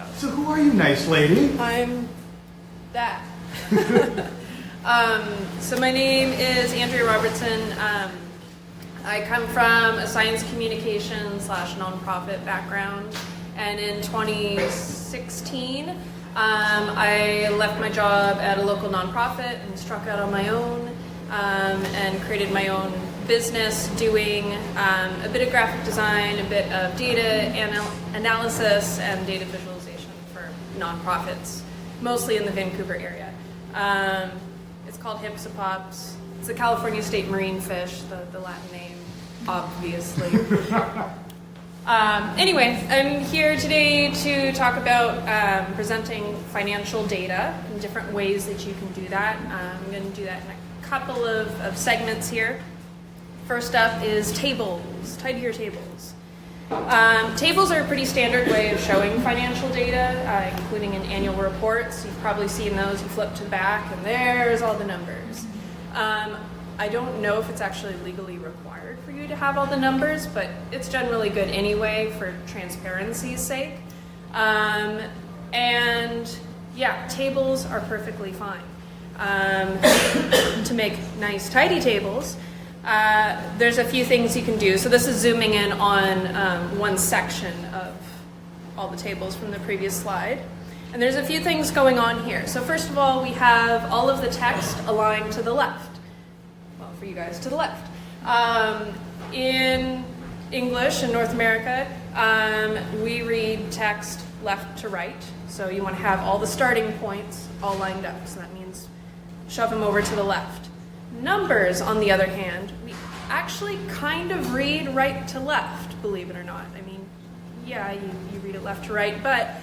out. So who are you, nice lady? I'm that. So my name is Andrea Robertson. I come from a science communication / nonprofit background, and in 2016 I left my job at a local nonprofit and struck out on my own and created my own business doing a bit of graphic design, a bit of data analysis and data visualization for nonprofits, mostly in the Vancouver area. It's called Hypsopops. It's a California state marine fish, the Latin name, obviously. Anyway, I'm here today to talk about presenting financial data and different ways that you can do that. I'm going to do that in a couple of segments here. First up is tables, tidier tables. Tables are a pretty standard way of showing financial data, including in annual reports. You've probably seen those. You flip to the back and there's all the numbers. I don't know if it's actually legally required for you to have all the numbers, but it's generally good anyway for transparency's sake. And yeah, tables are perfectly fine. To make nice, tidy tables, there's a few things you can do. So this is zooming in on one section of all the tables from the previous slide. And there's a few things going on here. So first of all, we have all of the text aligned to the left. Well, for you guys, to the left. In English in North America, we read text left to right. So you want to have all the starting points all lined up. So that means shove them over to the left. Numbers, on the other hand, we actually kind of read right to left, believe it or not. I mean, yeah, you read it left to right, but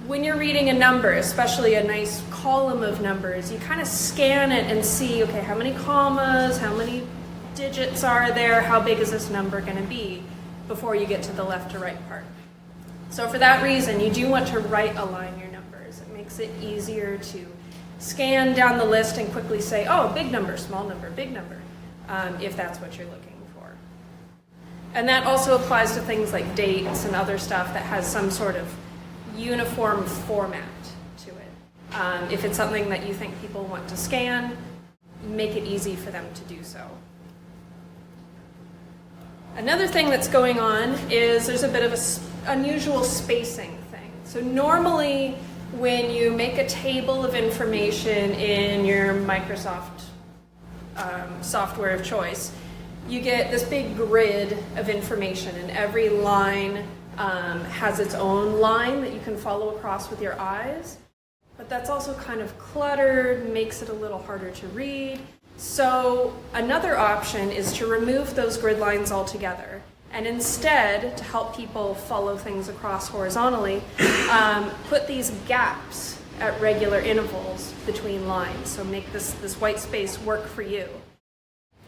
when you're reading a number, especially a nice column of numbers, you kind of scan it and see, okay, how many commas, how many digits are there, how big is this number going to be before you get to the left to right part. So for that reason, you do want to right align your numbers. It makes it easier to scan down the list and quickly say, oh, big number, small number, big number, if that's what you're looking for. And that also applies to things like dates and other stuff that has some sort of uniform format to it. If it's something that you think people want to scan, make it easy for them to do so. Another thing that's going on is there's a bit of an unusual spacing thing. So normally when you make a table of information in your Microsoft software of choice, you get this big grid of information, and every line has its own line that you can follow across with your eyes. But that's also kind of cluttered, makes it a little harder to read. So another option is to remove those grid lines altogether, and instead, to help people follow things across horizontally, put these gaps at regular intervals between lines. So make this white space work for you.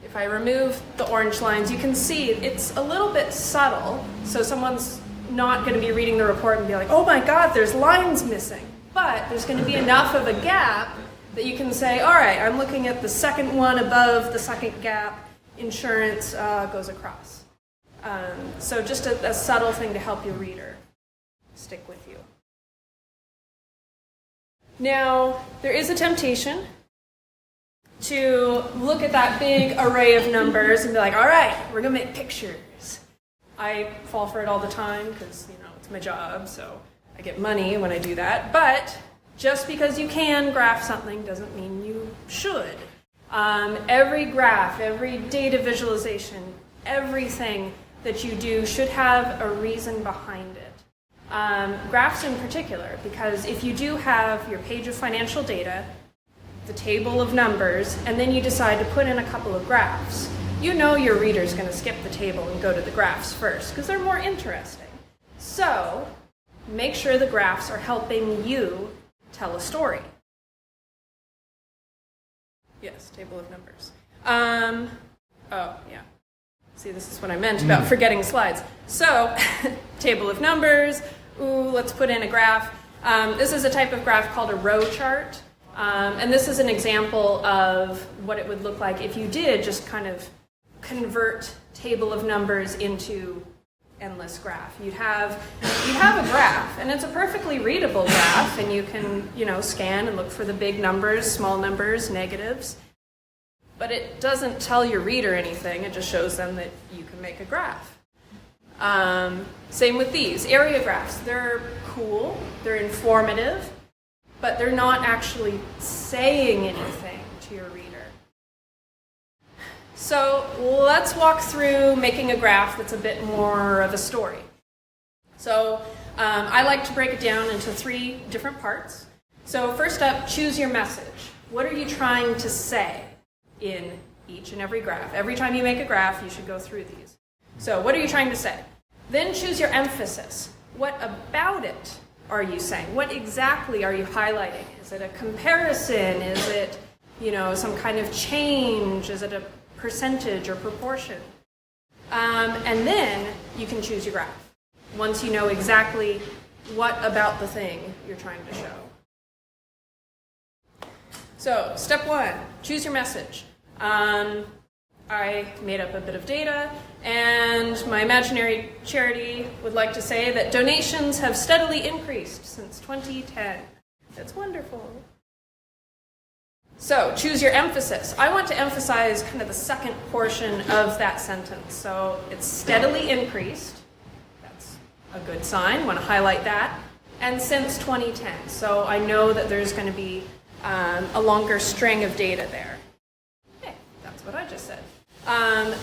If I remove the orange lines, you can see it's a little bit subtle. So someone's not going to be reading the report and be like, oh my God, there's lines missing. But there's going to be enough of a gap that you can say, all right, I'm looking at the second one above the second gap, insurance goes across. So just a subtle thing to help your reader stick with you. Now, there is a temptation to look at that big array of numbers and be like, all right, we're going to make pictures. I fall for it all the time because, it's my job, so I get money when I do that. But just because you can graph something doesn't mean you should. Every graph, every data visualization, everything that you do should have a reason behind it. Graphs in particular, because if you do have your page of financial data, the table of numbers, and then you decide to put in a couple of graphs, you know your reader's going to skip the table and go to the graphs first, because they're more interesting. So, make sure the graphs are helping you tell a story. Yes, table of numbers. Oh, yeah. See, this is what I meant about forgetting slides. So, table of numbers. Ooh, let's put in a graph. This is a type of graph called a row chart. And this is an example of what it would look like if you did just kind of convert table of numbers into endless graph. You'd have a graph, and it's a perfectly readable graph, and you can, scan and look for the big numbers, small numbers, negatives. But it doesn't tell your reader anything. It just shows them that you can make a graph. Same with these area graphs. They're cool, they're informative, but they're not actually saying anything to your reader. So let's walk through making a graph that's a bit more of a story. So I like to break it down into 3 different parts. So first up, choose your message. What are you trying to say in each and every graph? Every time you make a graph, you should go through these. So what are you trying to say? Then choose your emphasis. What about it are you saying? What exactly are you highlighting? Is it a comparison? Is it, some kind of change? Is it a percentage or proportion? And then you can choose your graph once you know exactly what about the thing you're trying to show. So step 1, choose your message. I made up a bit of data, and my imaginary charity would like to say that donations have steadily increased since 2010. That's wonderful. So choose your emphasis. I want to emphasize kind of the second portion of that sentence. So it's steadily increased. That's a good sign. I want to highlight that. And since 2010. So I know that there's going to be a longer string of data there. Hey, that's what I just said.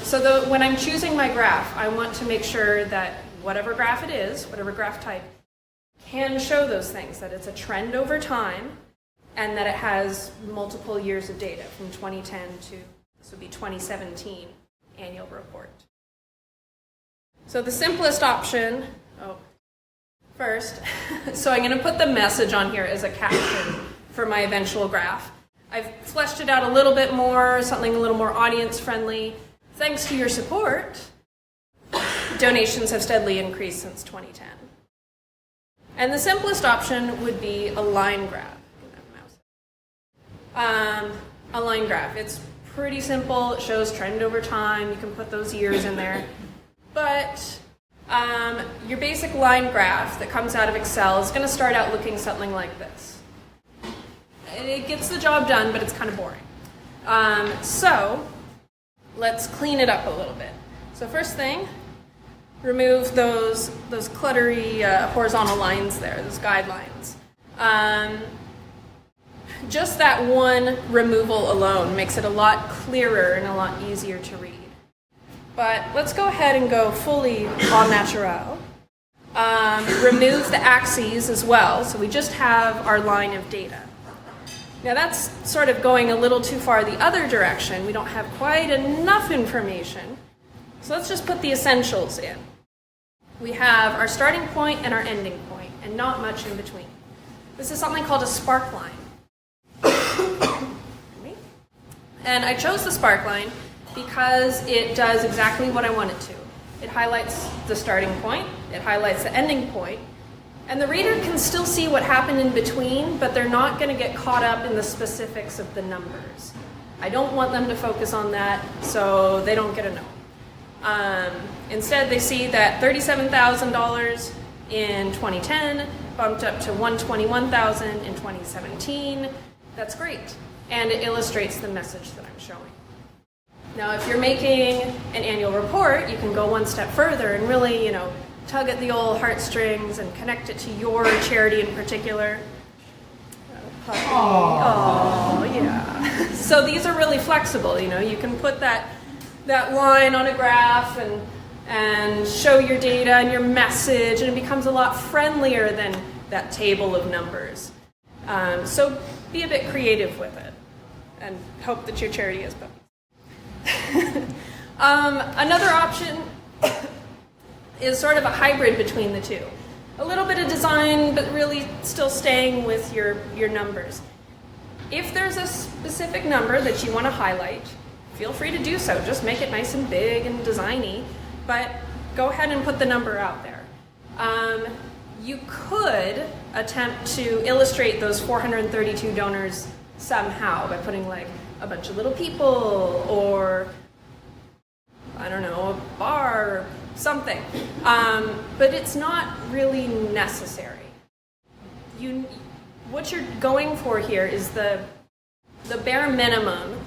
So when I'm choosing my graph, I want to make sure that whatever graph it is, whatever graph type, can show those things, that it's a trend over time, and that it has multiple years of data from 2010 to, this would be 2017 annual report. So the simplest option, first, so I'm going to put the message on here as a caption for my eventual graph. I've fleshed it out a little bit more, something a little more audience-friendly. Thanks to your support, donations have steadily increased since 2010. And the simplest option would be a line graph. A line graph. It's pretty simple. It shows trend over time. You can put those years in there. But your basic line graph that comes out of Excel is going to start out looking something like this. It gets the job done, but it's kind of boring. So let's clean it up a little bit. So first thing, remove those cluttery horizontal lines there, those guidelines. Just that one removal alone makes it a lot clearer and a lot easier to read. But let's go ahead and go fully au naturel. Remove the axes as well, so we just have our line of data. Now that's sort of going a little too far the other direction. We don't have quite enough information. So let's just put the essentials in. We have our starting point and our ending point, and not much in between. This is something called a sparkline. And I chose the sparkline because it does exactly what I want it to. It highlights the starting point, it highlights the ending point, and the reader can still see what happened in between, but they're not going to get caught up in the specifics of the numbers. I don't want them to focus on that, so they don't get a no. Instead, they see that $37,000 in 2010 bumped up to $121,000 in 2017. That's great, and it illustrates the message that I'm showing. Now, if you're making an annual report, you can go one step further and really, tug at the old heartstrings and connect it to your charity in particular. Oh, yeah. So these are really flexible, you can put that line on a graph and show your data and your message, and it becomes a lot friendlier than that table of numbers. So be a bit creative with it and hope that your charity is puppies. Another option is sort of a hybrid between the two. A little bit of design, but really still staying with your numbers. If there's a specific number that you want to highlight, feel free to do so. Just make it nice and big and designy, but go ahead and put the number out there. You could attempt to illustrate those 432 donors somehow by putting like a bunch of little people or, I don't know, a bar, something. But it's not really necessary. What you're going for here is the bare minimum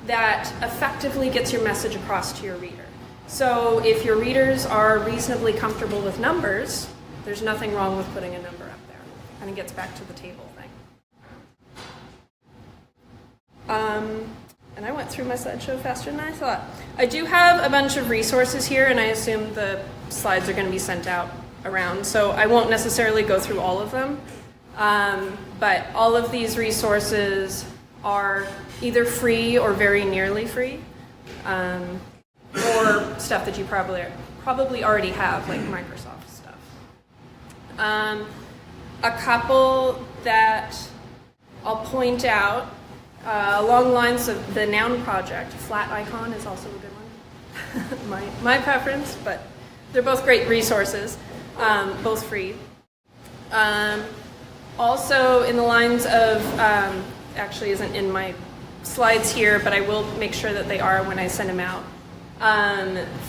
that effectively gets your message across to your reader. So if your readers are reasonably comfortable with numbers, there's nothing wrong with putting a number up there. Kind of gets back to the table thing. And I went through my slideshow faster than I thought. I do have a bunch of resources here, and I assume the slides are going to be sent out around, so I won't necessarily go through all of them. But all of these resources are either free or very nearly free, or stuff that you probably already have, like Microsoft stuff. A couple that I'll point out along the lines of the noun project. Flat icon is also a good one. my preference, but they're both great resources, both free. Also, in the lines of, actually isn't in my slides here, but I will make sure that they are when I send them out.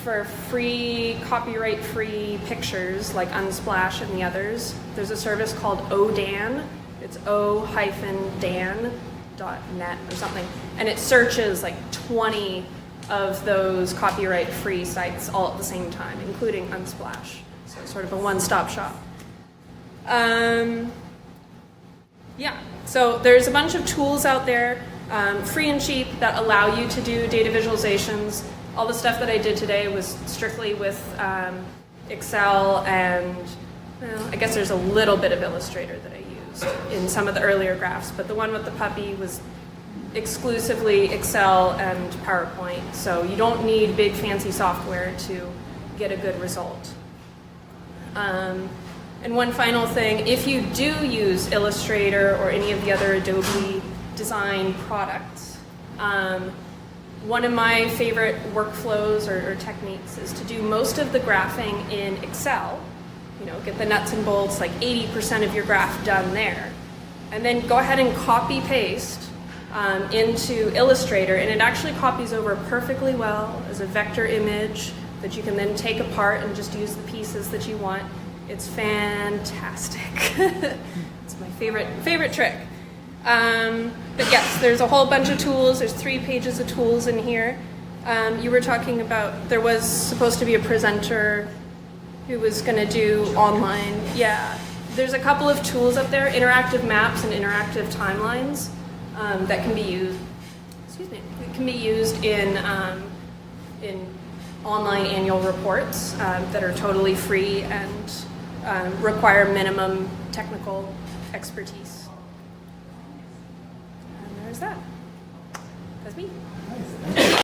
For free, copyright-free pictures like Unsplash and the others, there's a service called ODAN. It's o-dan.net or something, and it searches like 20 of those copyright-free sites all at the same time, including Unsplash. So it's sort of a one-stop shop. Yeah, so there's a bunch of tools out there, free and cheap, that allow you to do data visualizations. All the stuff that I did today was strictly with Excel, and I guess there's a little bit of Illustrator that I used in some of the earlier graphs, but the one with the puppy was exclusively Excel and PowerPoint, so you don't need big fancy software to get a good result. And one final thing, if you do use Illustrator or any of the other Adobe design products, one of my favorite workflows or techniques is to do most of the graphing in Excel. You know, get the nuts and bolts, like 80% of your graph done there. And then go ahead and copy paste into Illustrator, and it actually copies over perfectly well as a vector image that you can then take apart and just use the pieces that you want. It's fantastic. It's my favorite trick. But yes, there's a whole bunch of tools. There's 3 pages of tools in here. You were talking about, there was supposed to be a presenter who was going to do online. Yeah, there's a couple of tools up there, interactive maps and interactive timelines that can be used. Excuse me. It can be used in online annual reports that are totally free and require minimum technical expertise. And there's that. That's me.